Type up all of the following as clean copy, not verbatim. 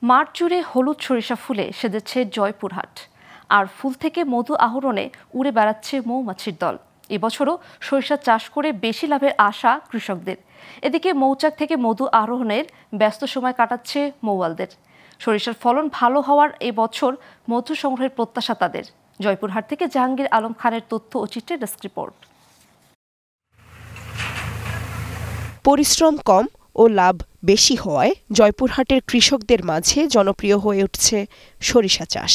মাঠ জুড়ে হলুদ সরিষা ফুলে সেজেছে জয়পুরহাট। আর ফুল থেকে মধু আহরণে উড়ে বেড়াচ্ছে মৌমাছির দল। এবছরও সরিষা চাষ করে বেশি লাভের আশা কৃষকদের। এদিকে মৌচাক থেকে মধু আহরণের ব্যস্ত সময় কাটাচ্ছে মৌয়ালদের। সরিষার ফলন ভালো হওয়ার এবছর মধু সংগ্রহের প্রত্যাশা তাদের। জয়পুরহাট থেকে জাহাঙ্গীর আলম খানের তথ্য ও চিত্রে ডেস্ক রিপোর্ট। পরিশ্রম কম ও লাভ বেশি হওয়ায় জয়পুরহাটের কৃষকদের মাঝে জনপ্রিয় হয়ে উঠছে সরিষা চাষ।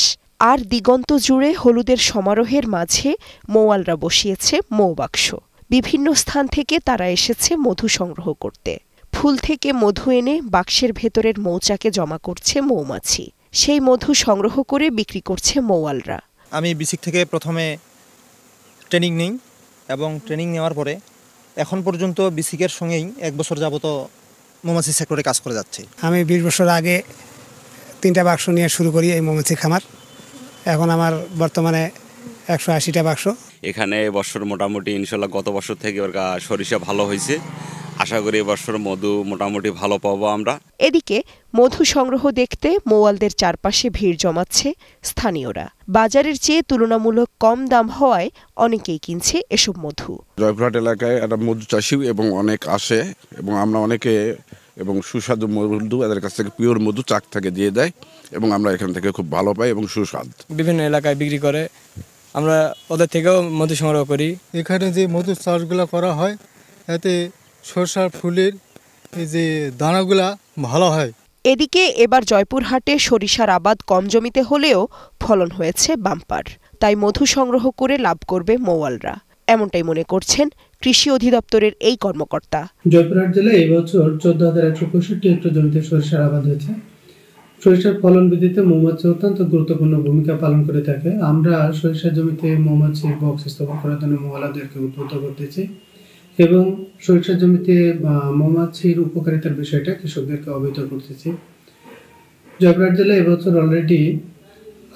আর দিগন্ত জুড়ে হলুদের সমারোহের মাঝে মৌয়ালরা বসিয়েছে মৌবাক্স। বিভিন্ন স্থান থেকে তারা এসেছে মধু সংগ্রহ করতে। ফুল থেকে মধু এনে বাক্সের ভেতরের মৌচাকে জমা করছে মৌমাছি। সেই মধু সংগ্রহ করে বিক্রি করছে মৌয়ালরা। আমি বিসিক থেকে প্রথমে ট্রেনিং নিই এবং ট্রেনিং নেওয়ার পরে এখন পর্যন্ত বিসিকের সঙ্গেই 1 বছর যাবত মৌমাছি সেক্টরে কাজ করে যাচ্ছে। আমি 20 বছর আগে 3টা বাক্স নিয়ে শুরু করি এই মৌমাছি খামার। এখন আমার বর্তমানে 180টা বাক্স। এখানে বছর মোটামুটি ইনশাল্লাহ গত বছর থেকে সরিষা ভালো হয়েছে। আশা করি এবছর মধু মোটামুটি ভালো পাবো আমরা। এদিকে মধু সংগ্রহ দেখতে মৌয়ালদের চারপাশে ভিড় জমাচ্ছে স্থানীয়রা। বাজারের চেয়ে তুলনামূলক কম দাম হওয়ায় অনেকেই কিনছে এসব মধু। জয়পুরহাট এলাকায় একটা মধু চাষি এবং অনেক আসে এবং আমরা অনেকে এবং সুস্বাদু মধু এদের কাছ থেকে পিওর মধু চাক থেকে দিয়ে দেয় এবং আমরা এখান থেকে খুব ভালো পাই এবং সুস্বাদ। বিভিন্ন এলাকায় বিক্রি করে, আমরা ওদের থেকেও মধু সংগ্রহ করি। এখানে যে মধু চাষগুলো করা হয় এতে সরষার ফুলের এই যে দানাগুলা ভালো হয়। এদিকে এবার জয়পুরহাটে সরিষার আবাদ কম জমিতে হলেও ফলন হয়েছে বাম্পার। তাই মধু সংগ্রহ করে লাভ করবে মৌয়ালরা, এমনটাই মনে করছেন কৃষি অধিদপ্তরের এই কর্মকর্তা। জয়পুরহাট জেলায় এই বছর 14,165 হেক্টর জমিতে সরিষার আবাদ হয়েছে। সরিষার ফলন বৃদ্ধিতে মৌমাছি অত্যন্ত গুরুত্বপূর্ণ ভূমিকা পালন করে থাকে। আমরা সরিষার জমিতে মৌমাছির বক্স স্থাপন করার জন্য মৌয়ালদেরকে উদ্বুদ্ধ করতেছি এবং সরিষার জমিতে মৌমাছির উপকারিতার বিষয়টা কৃষকদেরকে অবহিত করতেছি। জয়পুরহাট জেলায় এবছর অলরেডি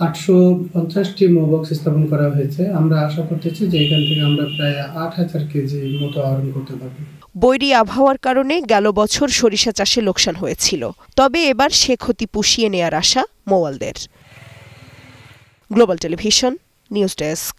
850টি মৌবক্স স্থাপন করা হয়েছে। আমরা আশা করতেছি যে এখান থেকে আমরা প্রায় 8,000 কেজি মতো আহরণ করতে পারব। বৈরী আবহাওয়ার কারণে গেল বছর সরিষা চাষে লোকসান হয়েছিল, তবে এবার সে ক্ষতি পুষিয়ে নেয়ার আশা মৌয়ালদের। Global television news desk.